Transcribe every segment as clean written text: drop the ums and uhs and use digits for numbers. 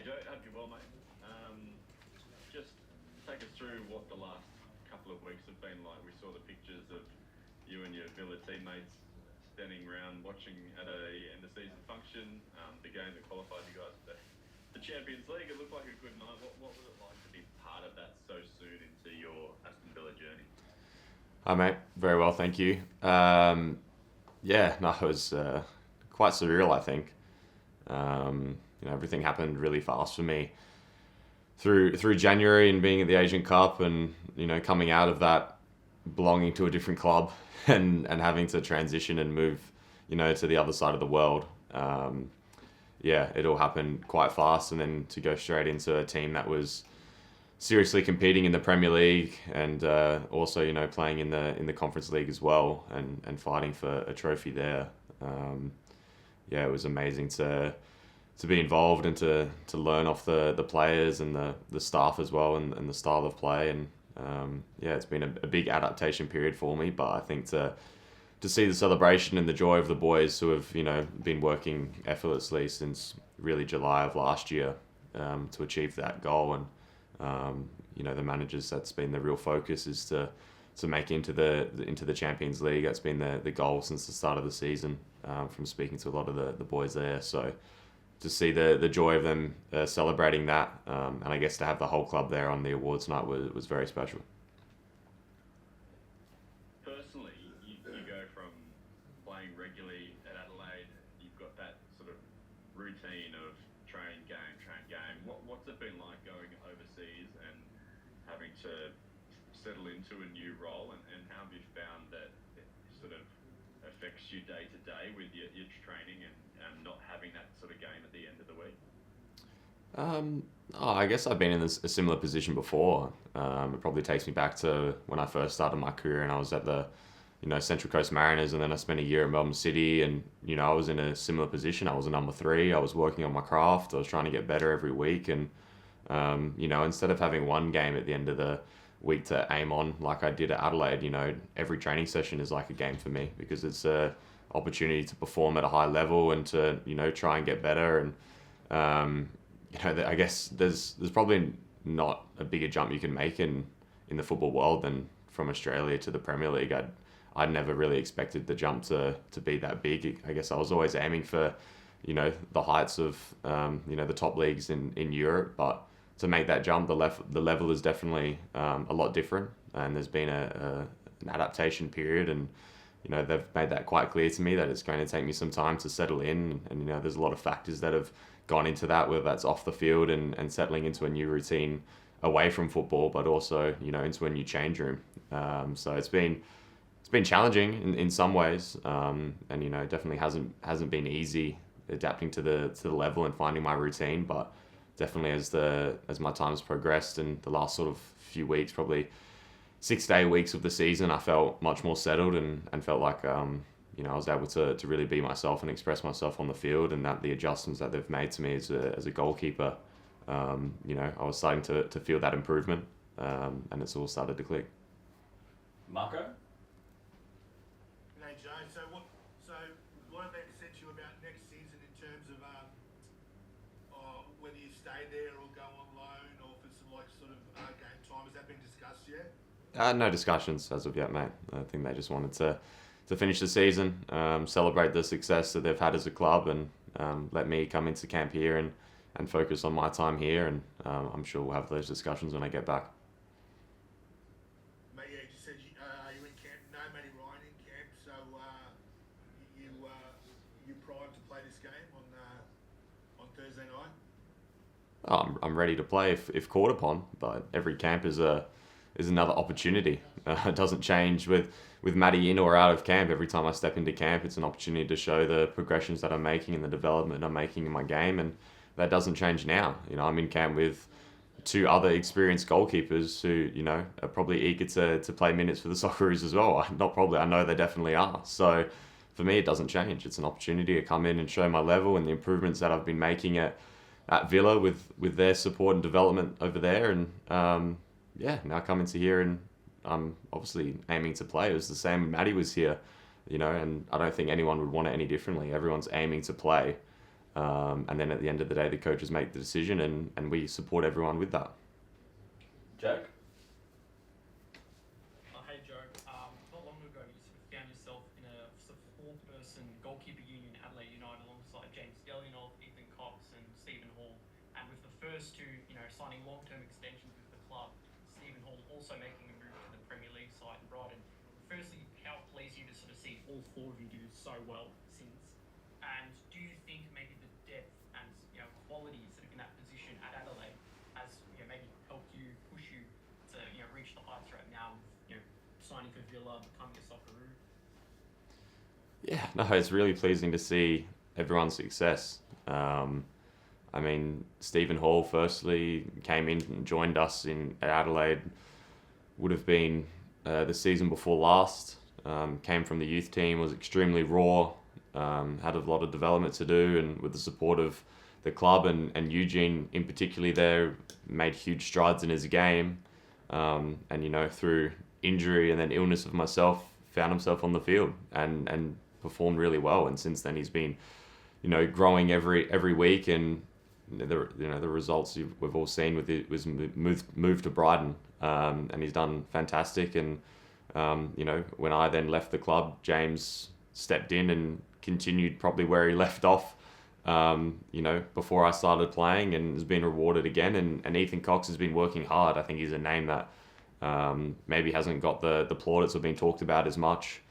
Joe. Hope you're well, mate. Just take us through what the last couple of weeks have been like. We saw the pictures of you and your Villa teammates standing around watching at a end of season function, the game that qualified you guys for the Champions League. It looked like a good night. What was it like to be part of that so soon into your Aston Villa journey? Hi, mate. Very well, thank you. No, it was quite surreal, I think. Everything happened really fast for me through January and being at the Asian Cup and, coming out of that, belonging to a different club and having to transition and move, to the other side of the world. It all happened quite fast, and then to go straight into a team that was seriously competing in the Premier League and also playing in the Conference League as well and fighting for a trophy there. It was amazing to be involved and to learn off the players and the staff as well and the style of play, and it's been a big adaptation period for me, but I think to see the celebration and the joy of the boys who have been working effortlessly since really July of last year to achieve that goal, and the managers, that's been the real focus, is to make into the Champions League. That's been the goal since the start of the season, from speaking to a lot of the boys there. So to see the joy of them celebrating that, and I guess to have the whole club there on the awards night was very special. Personally, you go from playing regularly at Adelaide, you've got that sort of routine of train, game. What's it been like going overseas and having to settle into a new role, and how have you found that it sort of affects you day to day with your training and not having that sort of game at the end of the week? I guess I've been in a similar position before. It probably takes me back to when I first started my career, and I was at the Central Coast Mariners, and then I spent a year at Melbourne City, and I was in a similar position. I was a number 3. I was working on my craft. I was trying to get better every week, and instead of having one game at the end of the week to aim on like I did at Adelaide, every training session is like a game for me, because it's a opportunity to perform at a high level and to try and get better. And I guess there's probably not a bigger jump you can make in the football world than from Australia to the Premier League. I'd never really expected the jump to be that big. I guess I was always aiming for the heights of the top leagues in Europe, but to make that jump, the level is definitely a lot different, and there's been an adaptation period, and they've made that quite clear to me that it's going to take me some time to settle in, and there's a lot of factors that have gone into that, whether that's off the field and settling into a new routine away from football, but also into a new change room. So it's been challenging in some ways, and definitely hasn't been easy adapting to the level and finding my routine, but definitely as my time's progressed and the last sort of few weeks, probably 6 to 8 weeks of the season, I felt much more settled and felt like I was able to really be myself and express myself on the field, and that the adjustments that they've made to me as a goalkeeper, I was starting to feel that improvement, and it's all started to click. Marco? Hey Joe, so what have they said to you about next season in terms of whether you stay there or go on loan, or for some sort of game time? Has that been discussed yet? No discussions as of yet, mate. I think they just wanted to finish the season, celebrate the success that they've had as a club, and let me come into camp here and focus on my time here, and I'm sure we'll have those discussions when I get back. Mate, yeah, you said you in camp. No, Matty Ryan in camp, so you primed to play this game on Thursday night? I'm ready to play if called upon, but every camp is another opportunity. It doesn't change with Matty in or out of camp. Every time I step into camp, it's an opportunity to show the progressions that I'm making and the development I'm making in my game, and that doesn't change now. I'm in camp with 2 other experienced goalkeepers who are probably eager to play minutes for the Socceroos as well. Not probably, I know they definitely are. So for me, it doesn't change. It's an opportunity to come in and show my level and the improvements that I've been making at Villa with their support and development over there, and now come into here, and I'm obviously aiming to play. It was the same when Matty was here, and I don't think anyone would want it any differently. Everyone's aiming to play, And then at the end of the day, the coaches make the decision, and we support everyone with that. Jack? Hey Joe, not long ago you sort of found yourself in a sort of four-person goalkeeper union at Adelaide United alongside James Delianov, Ethan Cox and Stephen Hall. And with the first two, signing long-term extensions with the club, Stephen Hall also making a move to the Premier League side in Brighton. Firstly, how pleased you to sort of see all four of you do so well since? And do you think maybe the depth and quality sort of in that position at Adelaide has maybe helped you, push you to reach the heights right now with signing for Villa, becoming a Socceroo? Yeah, no, it's really pleasing to see everyone's success. I mean, Stephen Hall firstly came in and joined us at Adelaide, would have been the season before last. Came from the youth team, was extremely raw, had a lot of development to do, and with the support of the club and Eugene in particular there, made huge strides in his game. And through injury and then illness of myself, found himself on the field and performed really well. And since then he's been, growing every week, and the results we've all seen with it was moved to Brighton, and he's done fantastic. And when I then left the club, James stepped in and continued probably where he left off, before I started playing, and has been rewarded again. And Ethan Cox has been working hard. I think he's a name that maybe hasn't got the plaudits or been talked about as much,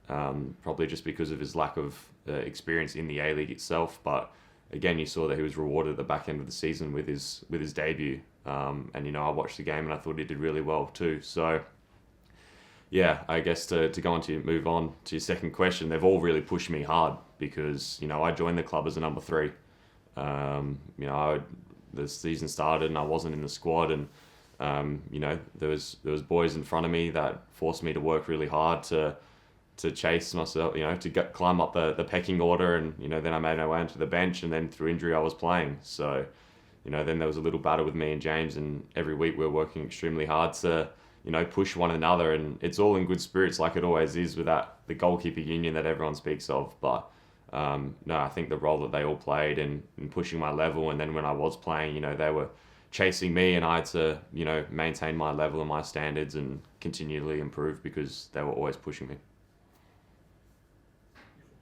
probably just because of his lack of experience in the A-League itself. But again, you saw that he was rewarded at the back end of the season with his debut. And I watched the game and I thought he did really well too. So yeah, I guess to move on to your second question, they've all really pushed me hard because, I joined the club as a number 3. The season started and I wasn't in the squad, and there was boys in front of me that forced me to work really hard to chase myself, to climb up the pecking order, and then I made my way onto the bench, and then through injury I was playing. So then there was a little battle with me and James, and every week we're working extremely hard to push one another, and it's all in good spirits like it always is with the goalkeeper union that everyone speaks of. But no, I think the role that they all played in pushing my level, and then when I was playing, they were chasing me, and I had to maintain my level and my standards and continually improve because they were always pushing me.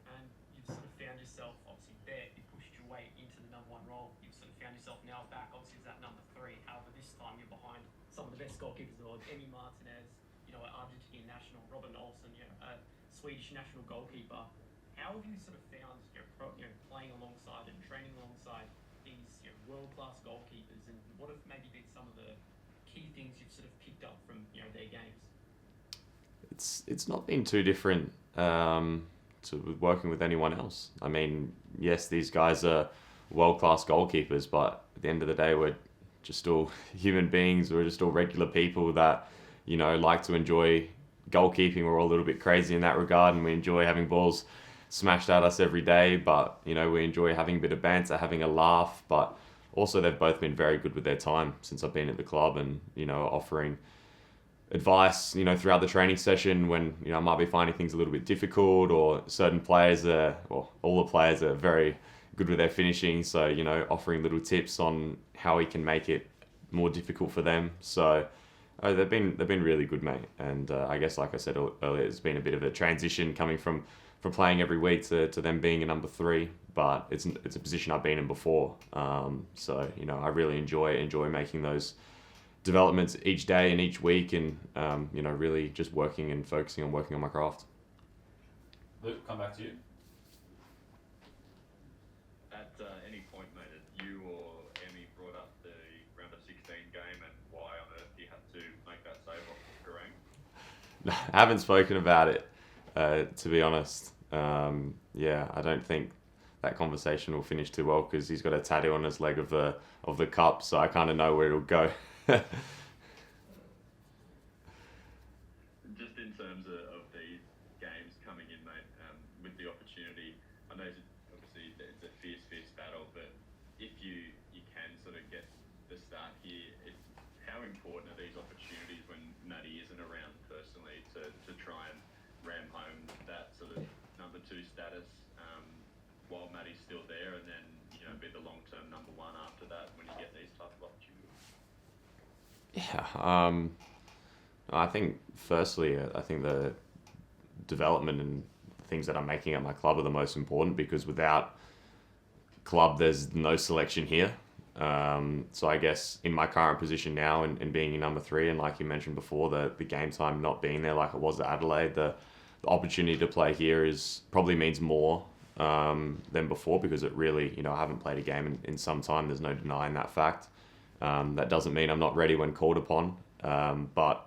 And you've sort of found yourself, obviously there, you pushed your way into the number 1 role. You've sort of found yourself now back, obviously, as that number 3. However, this time you're behind some of the best goalkeepers in the world, Emi Martinez, an Argentinian national, Robin Olsen, a Swedish national goalkeeper. How have you sort of found playing alongside and training alongside these world-class goalkeepers, and what have maybe been some of the key things you've sort of picked up from their games? It's not been too different to working with anyone else. I mean, yes, these guys are world-class goalkeepers, but at the end of the day, we're just all human beings. We're just all regular people that like to enjoy goalkeeping. We're all a little bit crazy in that regard, and we enjoy having balls smashed at us every day, but we enjoy having a bit of banter, having a laugh. But also they've both been very good with their time since I've been at the club, and offering advice throughout the training session when I might be finding things a little bit difficult, or certain players all the players are very good with their finishing, so offering little tips on how we can make it more difficult for them. So they've been really good, mate. And I guess, like I said earlier, it's been a bit of a transition coming from playing every week to them being a number 3, but it's a position I've been in before. So I really enjoy making those developments each day and each week, and really just working and focusing on working on my craft. Luke, come back to you. At any point, mate, had you or Emmy brought up the round of 16 game, and why on earth you had to make that save off Garang? I haven't spoken about it, to be honest. I don't think that conversation will finish too well because he's got a tattoo on his leg of the cup, so I kind of know where it'll go. Just in terms of these games coming in, mate, with the opportunity, I know obviously it's a fierce battle, but if you can sort of get the start here, how important are these opportunities when Matty isn't around personally to try and ram home that sort of number 2 status while Matty's still there, and then be the long-term number one after that when you get these type of opportunities? Yeah, I think firstly, I think the development and things that I'm making at my club are the most important, because without club, there's no selection here. So I guess in my current position now and being in number 3, and like you mentioned before, the game time not being there like it was at Adelaide, the opportunity to play here is probably means more than before, because it really, I haven't played a game in some time. There's no denying that fact. That doesn't mean I'm not ready when called upon. But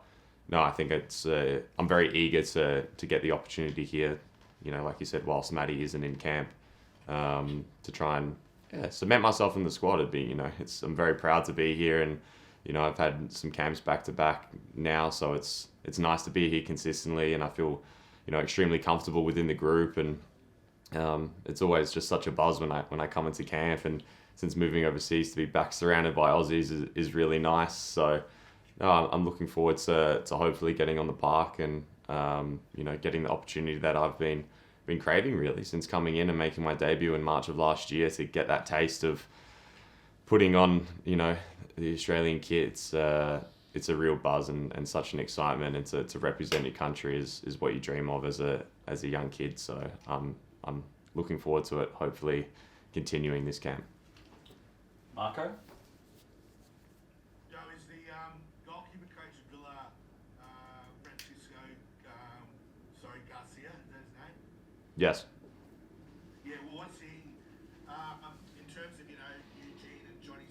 no, I think I'm very eager to get the opportunity here, like you said, whilst Matty isn't in camp, to try and cement myself in the squad. I'm very proud to be here, and I've had some camps back to back now, so it's nice to be here consistently, and I feel extremely comfortable within the group, and it's always just such a buzz when I come into camp, and since moving overseas to be back surrounded by Aussies is really nice. So I'm looking forward to hopefully getting on the park and getting the opportunity that I've been craving really since coming in and making my debut in March of last year, to get that taste of putting on the Australian kit. It's a real buzz and such an excitement, and to represent your country is what you dream of as a young kid. So I'm looking forward to it, hopefully continuing this camp. Marco? Joe, is the goalkeeper coach at Villa Francisco, Garcia, is that his name? Yes. Yeah, well, what's he, in terms of, Eugene and Johnny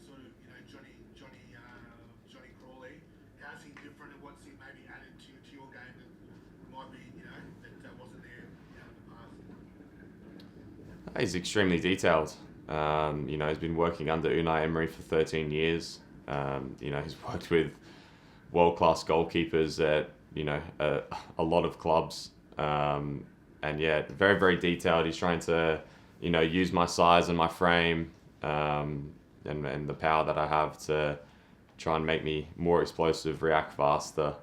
Johnny Crawley, how's he different, and what's he maybe added to your game that might be, that wasn't there, in the past? He's extremely detailed. He's been working under Unai Emery for 13 years. He's worked with world-class goalkeepers at, a lot of clubs. And yeah, very, very detailed. He's trying to, use my size and my frame, and the power that I have to try and make me more explosive, react faster,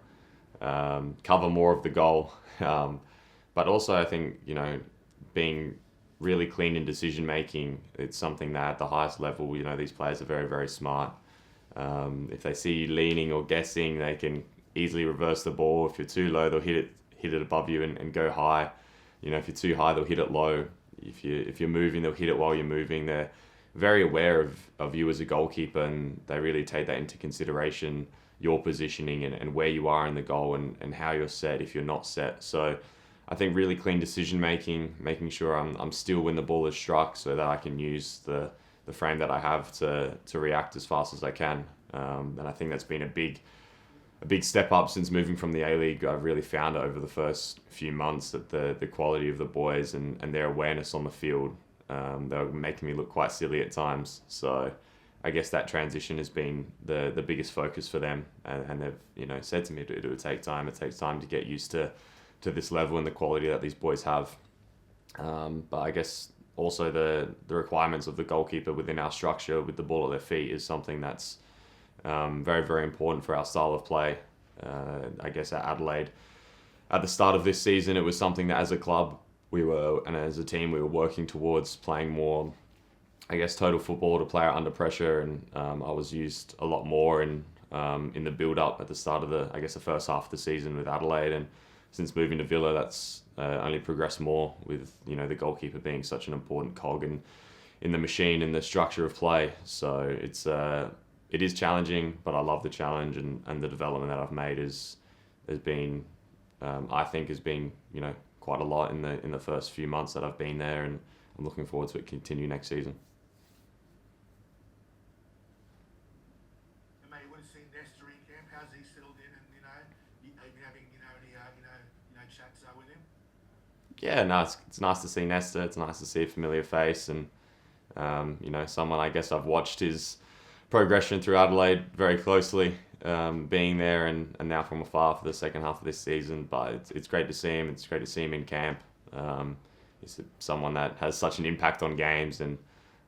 cover more of the goal. But also I think, being really clean in decision making, it's something that at the highest level, these players are very, very smart. If they see you leaning or guessing, they can easily reverse the ball. If you're too low, they'll hit it above you and go high. If you're too high, they'll hit it low. If you're moving, they'll hit it while you're moving. They're very aware of you as a goalkeeper, and they really take that into consideration, your positioning and where you are in the goal, and how you're set if you're not set. So I think really clean decision making, making sure I'm still when the ball is struck, so that I can use the frame that I have to react as fast as I can. And I think that's been a big step up since moving from the A-League. I've really found it over the first few months that the quality of the boys and their awareness on the field, they were making me look quite silly at times. So I guess that transition has been the biggest focus for them, and they've said to me it would take time. It takes time to get used to this level and the quality that these boys have. But I guess also the requirements of the goalkeeper within our structure with the ball at their feet is something that's very, very important for our style of play. I guess at Adelaide, at the start of this season, it was something that as a club and as a team we were working towards playing more, I guess, total football to play out under pressure, and I was used a lot more in the build-up at the start of the first half of the season with Adelaide, and since moving to Villa, that's only progressed more with the goalkeeper being such an important cog in the machine and the structure of play. So it is challenging, but I love the challenge, and the development that I've made has been quite a lot in the first few months that I've been there, and I'm looking forward to it continue next season. And mate, you would have seen Nestor in camp. How's he settled in? And have you been having any chats with him? Yeah, no, it's nice to see Nestor. It's nice to see a familiar face, and someone I guess I've watched his progression through Adelaide very closely, being there and now from afar for the second half of this season. But it's great to see him. It's great to see him in camp. He's someone that has such an impact on games, and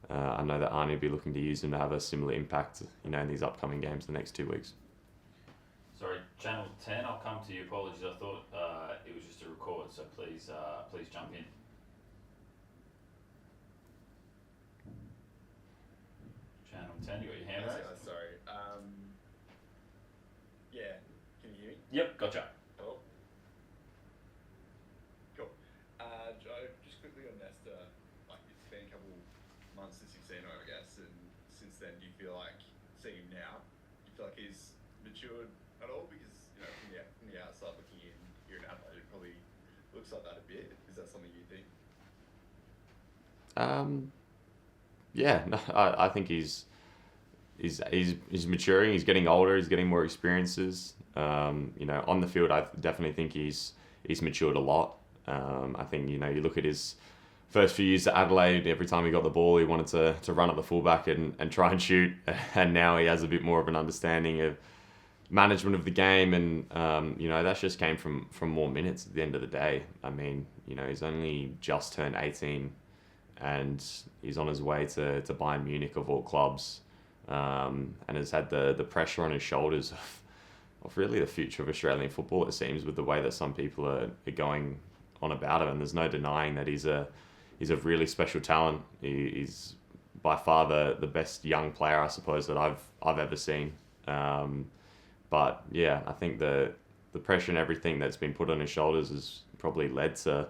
I know that Arnie will be looking to use him to have a similar impact, in these upcoming games the next 2 weeks. Sorry, Channel 10, I'll come to you. Apologies, I thought it was just a record, so please jump in. 10. You got your hand raised? Sorry. Yeah. Can you hear me? Yep, gotcha. Oh. Cool. Joe, just quickly on Nesta, like it's been a couple months since you've seen him, I guess, and since then, do you feel like seeing him now, do you feel like he's matured at all? Because from the outside looking in here in Adelaide, it probably looks like that a bit. Is that something you think? Yeah, no, I think he's maturing. He's getting older. He's getting more experiences. On the field, I definitely think he's matured a lot. I think you look at his first few years at Adelaide. Every time he got the ball, he wanted to run at the fullback and try and shoot. And now he has a bit more of an understanding of management of the game, and that just came from more minutes at the end of the day. I mean, he's only just turned 18, and he's on his way to Bayern Munich of all clubs, and has had the pressure on his shoulders of really the future of Australian football, it seems, with the way that some people are going on about him. And there's no denying that he's a really special talent. He's by far the best young player, I suppose, that I've ever seen. But yeah, I think the pressure and everything that's been put on his shoulders has probably led to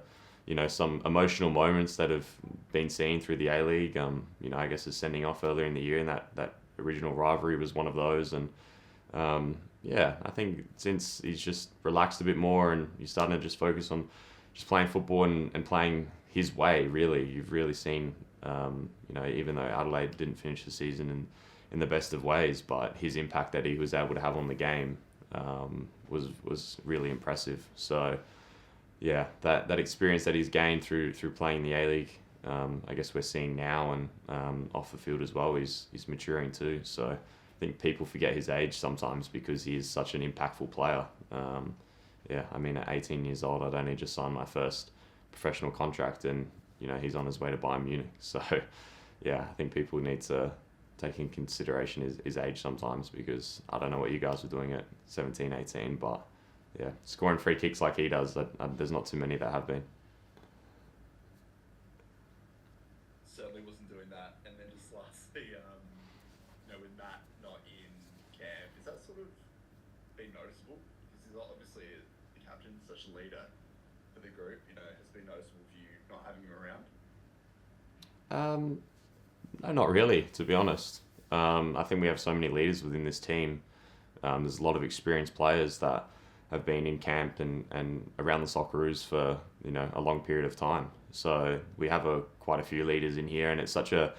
some emotional moments that have been seen through the A-League. I guess his sending off earlier in the year, and that original rivalry was one of those. And I think since he's just relaxed a bit more and he's starting to just focus on just playing football and playing his way, really, you've really seen, even though Adelaide didn't finish the season in the best of ways, but his impact that he was able to have on the game was really impressive. So yeah, that experience that he's gained through playing the A-League, I guess we're seeing now, and off the field as well, he's maturing too. So I think people forget his age sometimes because he is such an impactful player. At 18 years old, I'd only just signed my first professional contract, and he's on his way to Bayern Munich. So yeah, I think people need to take in consideration his age sometimes, because I don't know what you guys were doing at 17, 18, but yeah, scoring free kicks like he does, there's not too many that have been. Certainly wasn't doing that. And then just lastly, with Matt not in camp, is that sort of been noticeable? Because he's obviously the captain, such a leader for the group, has been noticeable for you not having him around? No, not really, to be honest. I think we have so many leaders within this team. There's a lot of experienced players that have been in camp and around the Socceroos for a long period of time. So we have quite a few leaders in here, and it's such a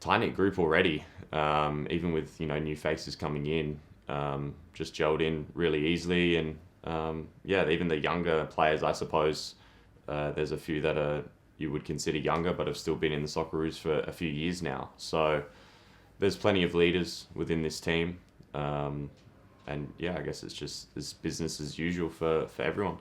tight-knit group already. Even with new faces coming in, just gelled in really easily. And even the younger players, I suppose, there's a few that you would consider younger but have still been in the Socceroos for a few years now. So there's plenty of leaders within this team. I guess it's business as usual for everyone.